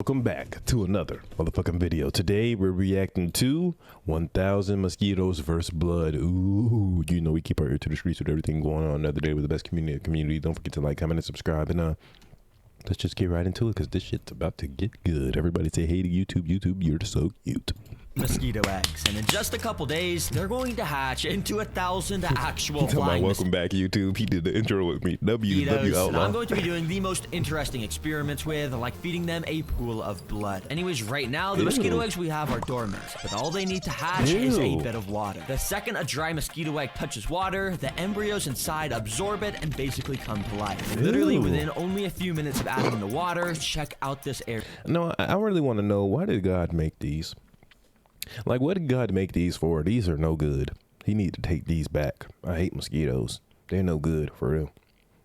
welcome back to another motherfucking video. Today we're reacting to 1000 Mosquitoes Vs Blood. Ooh, you know we keep our ear to the streets with everything going on another day with the best community. Don't forget to like, comment, and subscribe. And let's just get right into it because this shit's about to get good. Everybody say hey to YouTube. YouTube, you're so cute. Mosquito eggs, and in just a couple days they're going to hatch into 1,000 actual flying welcome back, YouTube. He did the intro with me. W and I'm going to be doing the most interesting experiments with, like feeding them a pool of blood. Anyways, right now the mosquito eggs we have are dormant, but all they need to hatch is a bit of water. The second a dry mosquito egg touches water, the embryos inside absorb it and basically come to life. And literally within only a few minutes of adding the water, check out this area. No, I really want to know, why did God make these? Like, what did God make these for? These are no good. He need to take these back. I hate mosquitoes. They're no good, for real.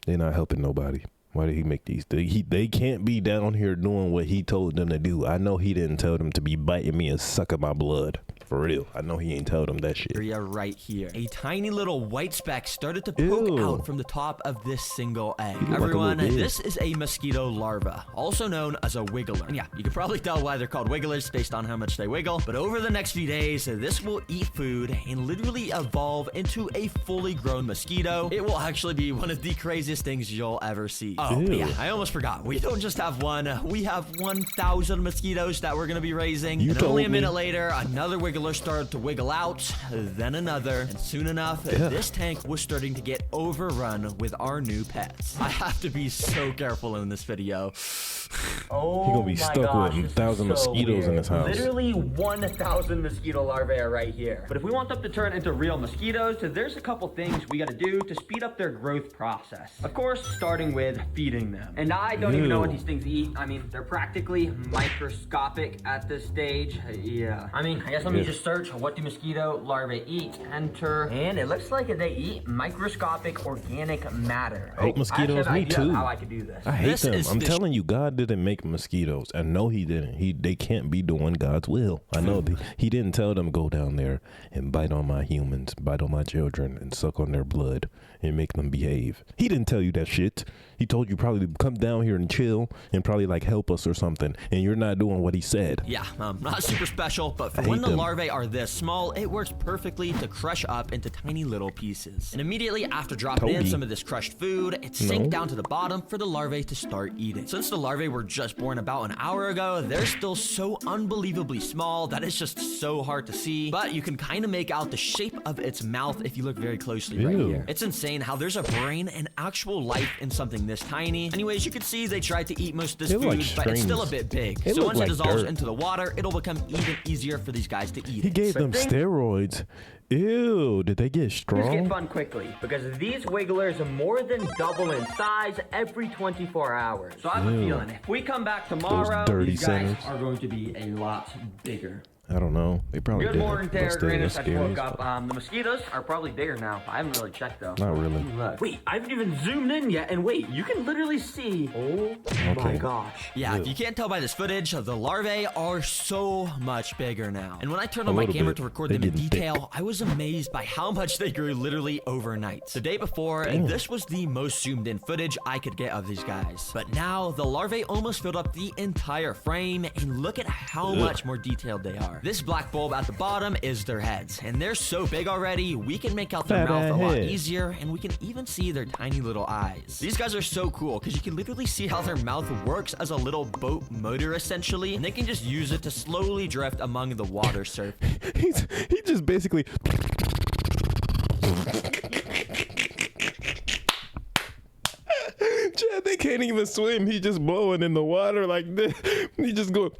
They're not helping nobody. Why did he make these? They can't be down here doing what he told them to do. I know he didn't tell them to be biting me and sucking my blood. For real. I know he ain't told them that shit. Area right here. A tiny little white speck started to poke out from the top of this single egg. Everyone, this is a mosquito larva, also known as a wiggler. And yeah, you can probably tell why they're called wigglers based on how much they wiggle. But over the next few days, this will eat food and literally evolve into a fully grown mosquito. It will actually be one of the craziest things you'll ever see. Oh, yeah, I almost forgot. We don't just have one. We have 1,000 mosquitoes that we're going to be raising. And only a minute later, another wiggler started to wiggle out, then another, and soon enough, this tank was starting to get overrun with our new pets. I have to be so careful in this video. Oh, he's gonna be stuck with 1,000 mosquitoes in his house. Literally 1,000 mosquito larvae are right here. But if we want them to turn into real mosquitoes, there's a couple things we gotta do to speed up their growth process. Of course, starting with feeding them. And I don't even know what these things eat. I mean, they're practically microscopic at this stage. Yeah. I mean, I guess let me just search, what do mosquito larvae eat? Enter. And it looks like they eat microscopic organic matter. I hate mosquitoes. Me too. How I could do this. I hate them. I'm telling you, God didn't make mosquitoes. I know he didn't. They can't be doing God's will. I know he didn't tell them to go down there and bite on my humans, bite on my children, and suck on their blood and make them behave. He didn't tell you that shit. He told you probably to come down here and chill and probably like help us or something, and you're not doing what he said. Yeah, not super special, but for when the larvae are this small, it works perfectly to crush up into tiny little pieces. And immediately after dropping in some of this crushed food, it sank down to the bottom for the larvae to start eating. Since the larvae were just born about an hour ago, they're still so unbelievably small that it's just so hard to see, but you can kind of make out the shape of its mouth if you look very closely right here. It's insane how there's a brain and actual life in something this tiny. Anyways, you can see they tried to eat most of this food, but it's still a bit big. So once it dissolves into the water, it'll become even easier for these guys to eat. He gave them steroids. Ew, did they get strong? Let's get fun quickly, because these wigglers are more than double in size every 24 hours. So I have a feeling if we come back tomorrow, these guys are going to be a lot bigger. I don't know. They probably Good morning, Terragrinus. I just woke up. The mosquitoes are probably bigger now. I haven't really checked, though. Not really. Look. Wait, I haven't even zoomed in yet. And wait, you can literally see. Oh my gosh. Yeah, if you can't tell by this footage, the larvae are so much bigger now. And when I turned on my camera to record them in detail, I was amazed by how much they grew literally overnight. The day before, this was the most zoomed in footage I could get of these guys. But now, the larvae almost filled up the entire frame, and look at how much more detailed they are. This black bulb at the bottom is their heads, and they're so big already, we can make out their mouth a lot easier, and we can even see their tiny little eyes. These guys are so cool, because you can literally see how their mouth works as a little boat motor, essentially, and they can just use it to slowly drift among the water surface. He just basically... Chad, they can't even swim. He's just blowing in the water like this. He just going...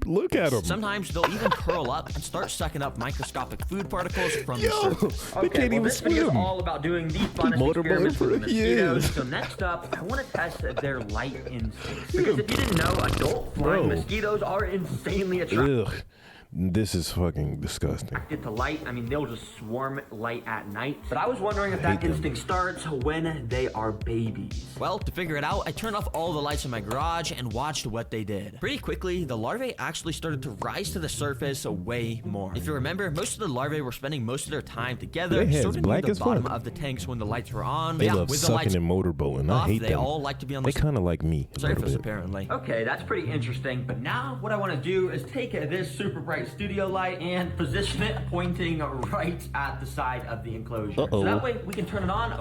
Look at them. Sometimes they'll even curl up and start sucking up microscopic food particles from the surface. They can't even this video is all about doing the funnest experiments with the mosquitoes. So next up, I want to test their light instincts. Because if you didn't know, adult flying mosquitoes are insanely attractive. This is fucking disgusting. Get to light. I mean, they'll just swarm light at night. But I was wondering if that instinct starts when they are babies. Well, to figure it out, I turned off all the lights in my garage and watched what they did. Pretty quickly, the larvae actually started to rise to the surface way more. If you remember, most of the larvae were spending most of their time together, sort of near the bottom of the tanks when the lights were on. They love sucking and motorboating. I hate them. They all like to be on the kind of like me. Surface, apparently. Okay, that's pretty interesting. But now what I want to do is take this super bright studio light and position it pointing right at the side of the enclosure. So that way we can turn it on.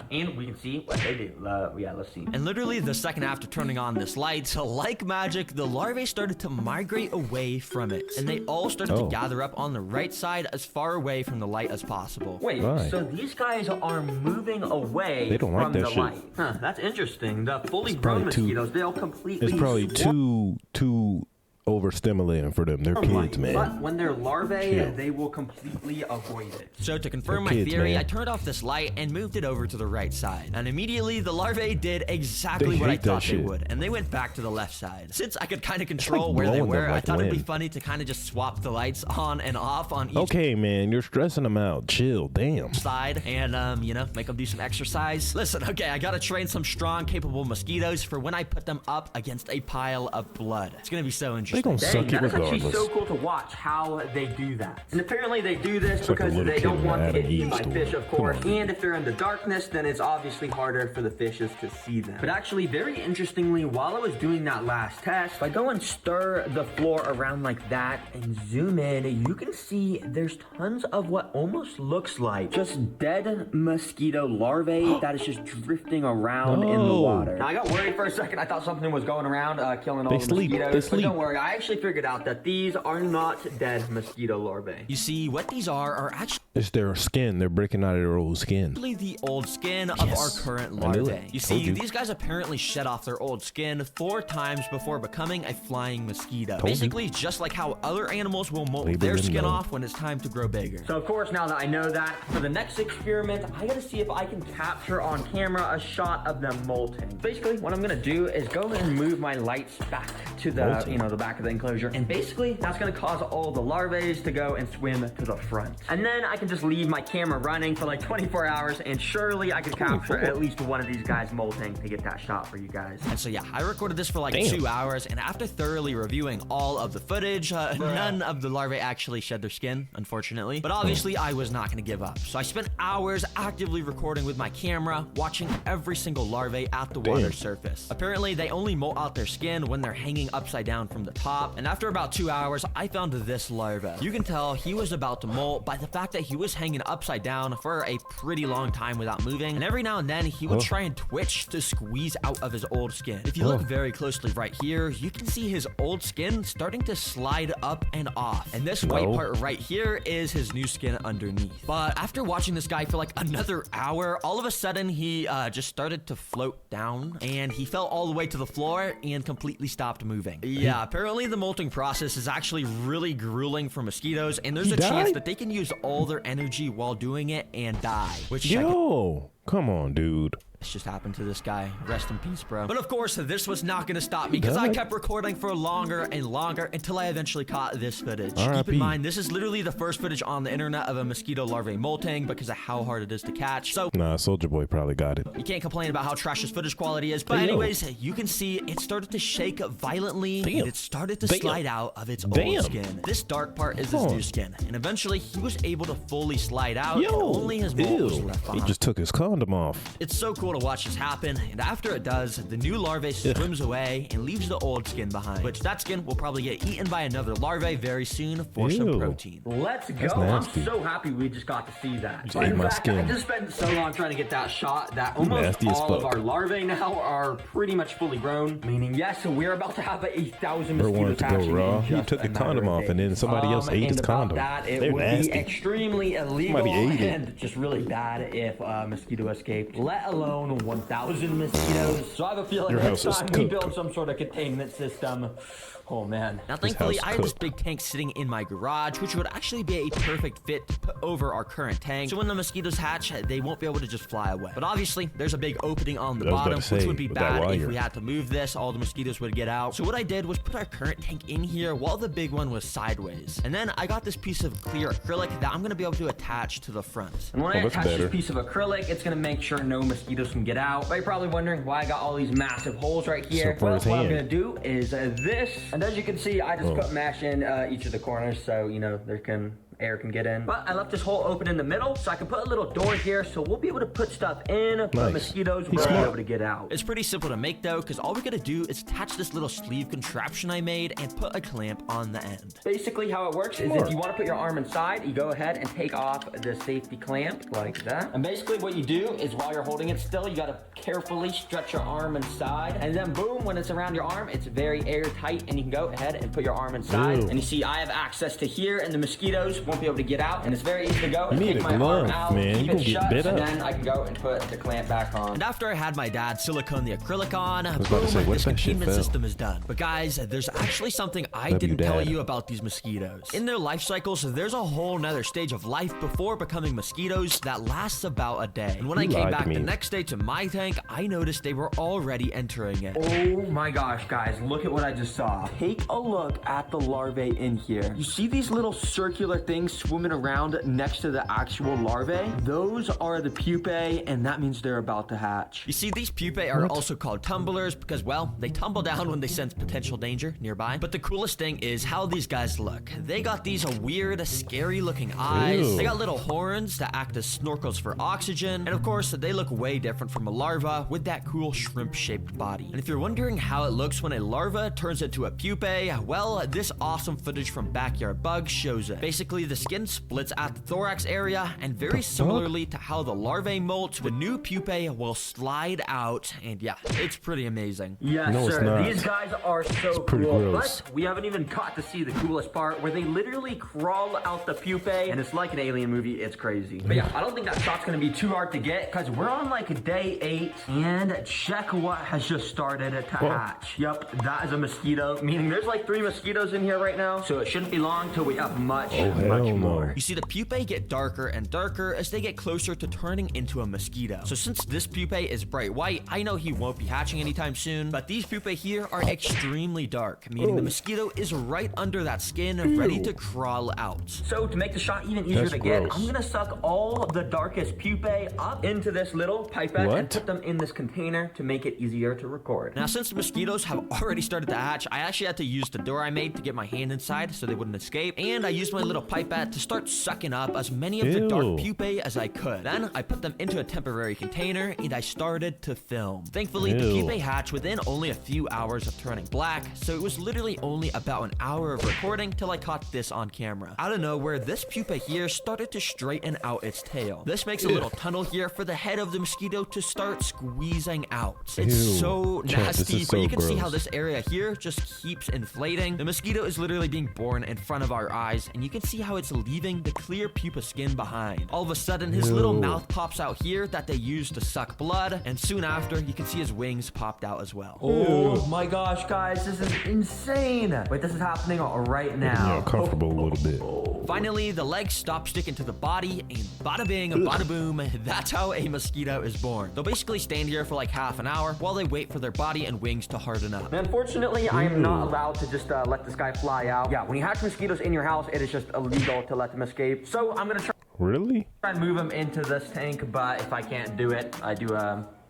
And we can see what they do. Yeah, let's see. And literally the second after turning on this light, like magic, the larvae started to migrate away from it. And they all started to gather up on the right side as far away from the light as possible. Wait, so these guys are moving away from the light. Huh, that's interesting. The fully grown mosquitoes, they'll completely... It's probably too overstimulating for them. They're kids, man. But when they're larvae, they will completely avoid it. So to confirm my theory, I turned off this light and moved it over to the right side. And immediately, the larvae did exactly what I thought they would. And they went back to the left side. Since I could kind of control where they were, I thought it'd be funny to kind of just swap the lights on and off on each Okay, man, you're stressing them out. Chill, damn. Side and, you know, make them do some exercise. Listen, okay, I gotta train some strong, capable mosquitoes for when I put them up against a pile of blood. It's gonna be so interesting. They gonna suck it regardless. That's actually so cool to watch how they do that. And apparently they do this because they don't want to get eaten by fish, of course. And if they're in the darkness, then it's obviously harder for the fishes to see them. But actually, very interestingly, while I was doing that last test, if I go and stir the floor around like that and zoom in, you can see there's tons of what almost looks like just dead mosquito larvae that is just drifting around in the water. Now, I got worried for a second. I thought something was going around killing all the mosquitoes. But don't worry, I actually figured out that these are not dead mosquito larvae. You see, what these are actually... It's their skin. They're breaking out of their old skin. The old skin of our current larvae. You see, these guys apparently shed off their old skin 4 times before becoming a flying mosquito. Basically, just like how other animals will molt their skin off when it's time to grow bigger. So, of course, now that I know that, for the next experiment, I gotta see if I can capture on camera a shot of them molting. Basically, what I'm gonna do is go and move my lights back to the, the back of the enclosure. And basically, that's gonna cause all the larvae to go and swim to the front. And then I can just leave my camera running for like 24 hours, and surely I can capture at least one of these guys molting to get that shot for you guys. And so, yeah, I recorded this for like 2 hours, and after thoroughly reviewing all of the footage, none of the larvae actually shed their skin, unfortunately. But obviously, I was not gonna give up. So I spent hours actively recording with my camera, watching every single larvae at the water surface. Apparently, they only molt out their skin when they're hanging upside down from the top, and after about 2 hours, I found this larva. You can tell he was about to molt by the fact that he was hanging upside down for a pretty long time without moving, and every now and then he would try and twitch to squeeze out of his old skin. If you look very closely right here, you can see his old skin starting to slide up and off, and this white part right here is his new skin underneath. But after watching this guy for like another hour, all of a sudden he just started to float down, and he fell all the way to the floor and completely stopped moving. Yeah, apparently the molting process is actually really grueling for mosquitoes, and there's a chance that they can use all their energy while doing it and die. Which Come on, dude. This just happened to this guy. Rest in peace, bro. But of course, this was not gonna stop me because I kept recording for longer and longer until I eventually caught this footage. Keep in mind, this is literally the first footage on the internet of a mosquito larvae molting because of how hard it is to catch. So, Soldier Boy probably got it. You can't complain about how trash this footage quality is. But anyways, you can see it started to shake violently and it started to slide out of its old skin. This dark part is his new skin. And eventually, he was able to fully slide out and only his molt was left behind. He just took his condom off. It's so cool to watch this happen, and after it does, the new larvae swims away and leaves the old skin behind, which that skin will probably get eaten by another larvae very soon for some protein. Let's go. I'm so happy we just got to see that. In fact, I just spent so long trying to get that shot that almost all of our larvae now are pretty much fully grown, meaning yes, we're about to have 1,000 mosquitoes hatching. He took the condom off and then somebody else ate his condom. It would be extremely illegal and just really bad if a mosquito escaped, let alone 1,000 mosquitoes. So I have a feeling next time we build some sort of containment system, Oh man. Now thankfully, house I have this cooked. big tank sitting in my garage, which would actually be a perfect fit to put over our current tank. So when the mosquitoes hatch, they won't be able to just fly away. But obviously, there's a big opening on the I was about bottom, to which say, would be with that bad if wire. we had to move this. All the mosquitoes would get out. So what I did was put our current tank in here while the big one was sideways. And then I got this piece of clear acrylic that I'm gonna be able to attach to the front. And when I that's attach better. this piece of acrylic, it's gonna make sure no mosquitoes can get out. But you're probably wondering why I got all these massive holes right here. So for Well, his what I'm hand. gonna do is this. And as you can see, I just put mesh in each of the corners so, you know, air can get in. But I left this hole open in the middle so I can put a little door here so we'll be able to put stuff in, but Nice. mosquitoes He's won't be smart. able to get out. It's pretty simple to make though, because all we gotta do is attach this little sleeve contraption I made and put a clamp on the end. Basically how it works is Smart. if you want to put your arm inside, you go ahead and take off the safety clamp like that. And basically what you do is while you're holding it still, you got to carefully stretch your arm inside. And then boom, when it's around your arm, it's very airtight and you can go ahead and put your arm inside. Ew. And you see I have access to here and the mosquitoes won't be able to get out. And it's very easy to go and need take a my glove, arm out, man. keep You it gonna get shut, bit and up. then I can go and put the clamp back on. And after I had my dad silicone the acrylic on, was about to boom, say, what this if that shit containment fell? system is done. But guys, there's actually something I W didn't tell dad. you about these mosquitoes. In their life cycles, there's a whole nother stage of life before becoming mosquitoes that lasts about a day. And when I You came lied to back me. the next day to my tank, I noticed they were already entering it. Oh my gosh, guys, look at what I just saw. Take a look at the larvae in here. You see these little circular things swimming around next to the actual larvae? Those are the pupae, and that means they're about to hatch. You see, these pupae are also called tumblers because, well, they tumble down when they sense potential danger nearby. But the coolest thing is how these guys look. They got these weird, scary-looking eyes. Ew. They got little horns that act as snorkels for oxygen. And of course, they look way different from a larva with that cool shrimp-shaped body. And if you're wondering how it looks when a larva turns into a pupae, well, this awesome footage from Backyard Bugs shows it. Basically, the skin splits at the thorax area, and very similarly to how the larvae molt, the new pupae will slide out, and yeah, it's pretty amazing. Yes, No, it's sir. not. These guys are so pretty cool. gross. But we haven't even got to see the coolest part where they literally crawl out the pupae, and it's like an alien movie. It's crazy. But yeah, I don't think that shot's gonna be too hard to get because we're on like day 8, and check what has just started to hatch. Yep, that is a mosquito, meaning there's like 3 mosquitoes in here right now, so it shouldn't be long till we have much hell no. more. You see, the pupae get darker and darker as they get closer to turning into a mosquito. So since this pupae is bright white, I know he won't be hatching anytime soon, but these pupae here are extremely dark, meaning the mosquito is right under that skin, ready to crawl out. So to make the shot even easier That's to get, gross. I'm gonna suck all of the darkest pupae up into this little pipette and What? put them in this container to make it easier to record. Now, since the mosquitoes have already started to hatch, I actually had to use the door I made to get my hand inside so they wouldn't escape, and I used my little pipette to start sucking up as many of the dark Ew. pupae as I could. Then I put them into a temporary container, and I started to film. Thankfully, the Ew. pupae hatched within only a few hours of turning black, so it was literally only about an hour of recording till I caught this on camera. Out of nowhere, this pupa here started to straighten out its tail. This makes a little tunnel here for the head of the mosquito to start squeezing out. It's Ew. so Chat, this nasty, is but so you can see gross. how this area here just keeps inflating. The mosquito is literally being born in front of our eyes, and you can see how it's leaving the clear pupa skin behind. All of a sudden, his little Ew. mouth pops out here that they use to suck blood, and soon after, you can see his wings popped out as well. Oh my gosh, guys, this is insane. Wait, this is happening right now. Yeah, uncomfortable a little bit. Finally, the legs stop sticking to the body, and bada bing, bada boom, that's how a mosquito is born. They'll basically stand here for like half an hour while they wait for their body and wings to harden up. Unfortunately, I am not allowed to just let this guy fly out. Yeah, when you hatch mosquitoes in your house, it is just illegal to let them escape. So I'm gonna try Really? and move them into this tank, but if I can't do it, I do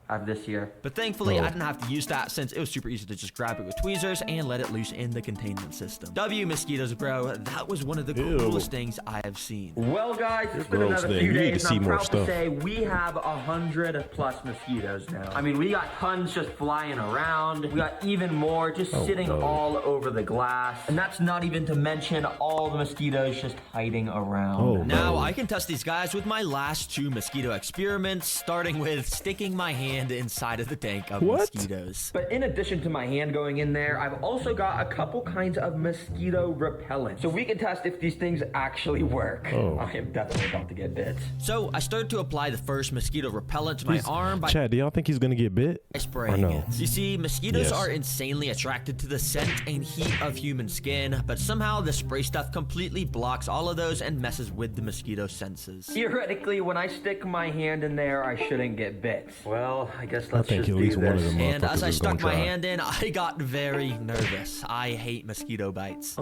have this here. But thankfully, I didn't have to use that since it was super easy to just grab it with tweezers and let it loose in the containment system. Mosquitoes, bro. That was one of the coolest things I have seen. Well, guys, it's been Gross another thing. few You need days, to and see I'm more proud to stuff. say we have 100+ mosquitoes now. I mean, we got tons just flying around. We got even more just sitting no. all over the glass. And that's not even to mention all the mosquitoes just hiding around. Oh, Now, no. I can test these guys with my last 2 mosquito experiments, starting with sticking my hand hand inside of the tank of What? mosquitoes. But in addition to my hand going in there, I've also got a couple kinds of mosquito repellent. So we can test if these things actually work. Oh. I am definitely about to get bit. So I started to apply the first mosquito repellent to my arm by Chad, do y'all think he's gonna get bit? spraying no? it. You see, mosquitoes Yes. are insanely attracted to the scent and heat of human skin, but somehow the spray stuff completely blocks all of those and messes with the mosquito senses. Theoretically, when I stick my hand in there, I shouldn't get bit. Well, I guess let's think just at do least one of this. them And as I motherfuckers is stuck gonna my try. hand in, I got very nervous. I hate mosquito bites.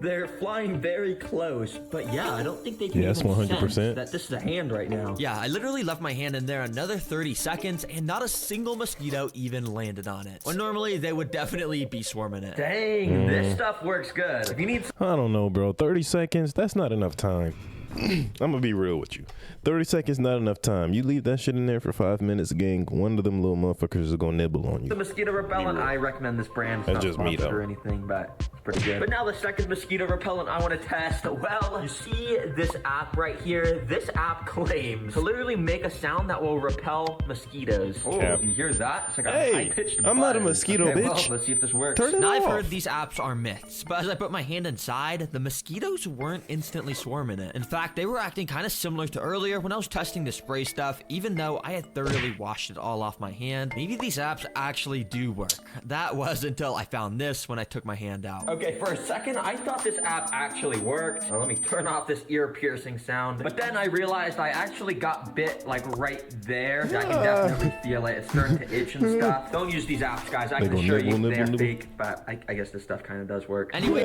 They're flying very close, but yeah, I don't think they can Yes, even 100%. sense that this is a hand right now. Yeah, I literally left my hand in there another 30 seconds and not a single mosquito even landed on it. When normally they would definitely be swarming it. Dang, this stuff works good. If you need I don't know, bro. 30 seconds, that's not enough time. I'm gonna be real with you. 30 seconds not enough time. You leave that shit in there for 5 minutes, gang, one of them little motherfuckers is gonna nibble on the you. mosquito repellent, I recommend this brand. It's That's not just me, sponsored though. or anything, but it's pretty good. But now the second mosquito repellent I want to test. Well, you see this app right here? This app claims to literally make a sound that will repel mosquitoes. Oh, Cap. you hear that? It's like a Hey, high-pitched I'm not a buzz. mosquito, Okay, well, bitch. let's see if this works. Turn it Now I've off. heard these apps are myths, but as I put my hand inside, the mosquitoes weren't instantly swarming it. In fact, they were acting kind of similar to earlier when I was testing the spray stuff, even though I had thoroughly washed it all off my hand. Maybe these apps actually do work. That was until I found this when I took my hand out. Okay, for a second, I thought this app actually worked. Now, let me turn off this ear-piercing sound. But then I realized I actually got bit, like, right there. I can definitely feel it. It's starting to itch and stuff. Don't use these apps, guys. I They can go assure you nibble, they're nibble, fake, but I guess this stuff kind of does work. Anyway,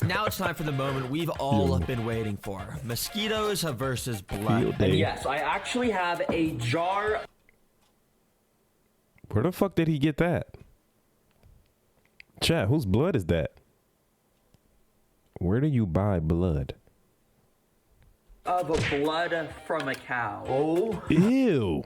Now it's time for the moment we've all been waiting for. Mosquitoes versus blood. Field day. And yes, I actually have a jar. Where the fuck did he get that? Chat, whose blood is that? Where do you buy blood? Of blood from a cow. Oh Ew.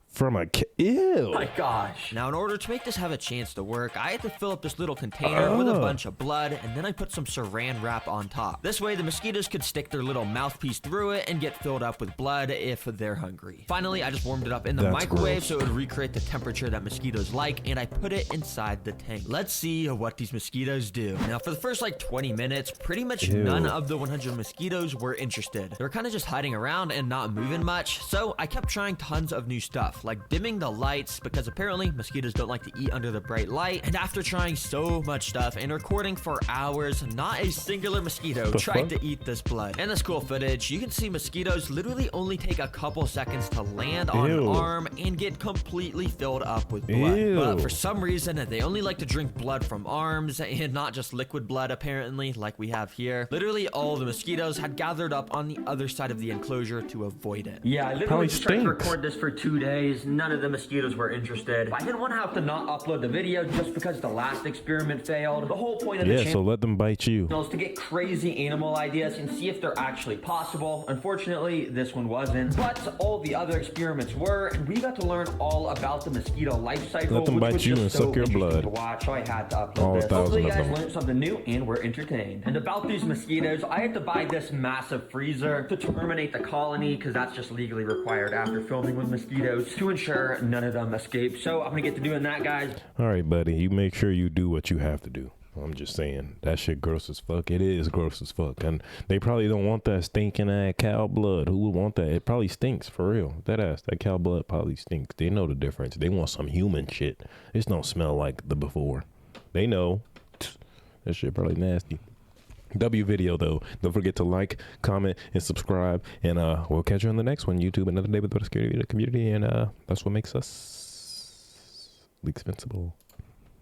From a ew. my gosh. Now, in order to make this have a chance to work, I had to fill up this little container with a bunch of blood, and then I put some saran wrap on top. This way, the mosquitoes could stick their little mouthpiece through it and get filled up with blood if they're hungry. Finally, I just warmed it up in the That's microwave gross. so it would recreate the temperature that mosquitoes like, and I put it inside the tank. Let's see what these mosquitoes do. Now, for the first like 20 minutes, pretty much Ew. none of the 100 mosquitoes were interested. They were kind of just hiding around and not moving much, so I kept trying tons of new stuff, like dimming the lights, because apparently mosquitoes don't like to eat under the bright light. And after trying so much stuff and recording for hours, not a singular mosquito tried to eat this blood. And this cool footage, you can see mosquitoes literally only take a couple seconds to land on an Ew. arm and get completely filled up with blood. Ew. But for some reason, they only like to drink blood from arms and not just liquid blood, apparently, like we have here. Literally all the mosquitoes had gathered up on the other side of the enclosure to avoid it. Yeah, I literally Probably just tried to stinks. record this for 2 days. None of the mosquitoes were interested. I didn't want to have to not upload the video just because the last experiment failed. The whole point of the Yeah, channel so let them bite you. is to get crazy animal ideas and see if they're actually possible. Unfortunately, this one wasn't, but all the other experiments were, and we got to learn all about the mosquito life cycle. Let them which bite was you just and so suck your interesting blood. to watch, so I had to upload All this. 1,000 Hopefully, you of guys them. learned something new and were entertained. And about these mosquitoes, I had to buy this massive freezer to terminate the colony, because that's just legally required after filming with mosquitoes, to ensure none of them escape. So I'm gonna get to doing that, guys. All right, buddy. You make sure you do what you have to do. I'm just saying that shit gross as fuck. It is gross as fuck, and they probably don't want that stinking ass cow blood. Who would want that? It probably stinks for real. That cow blood probably stinks. They know the difference. They want some human shit. This don't smell like the before. They know. That shit probably nasty. W video though. Don't forget to like, comment, and subscribe. And we'll catch you on the next one. YouTube, another day with the security community, and that's what makes us leaks invincible.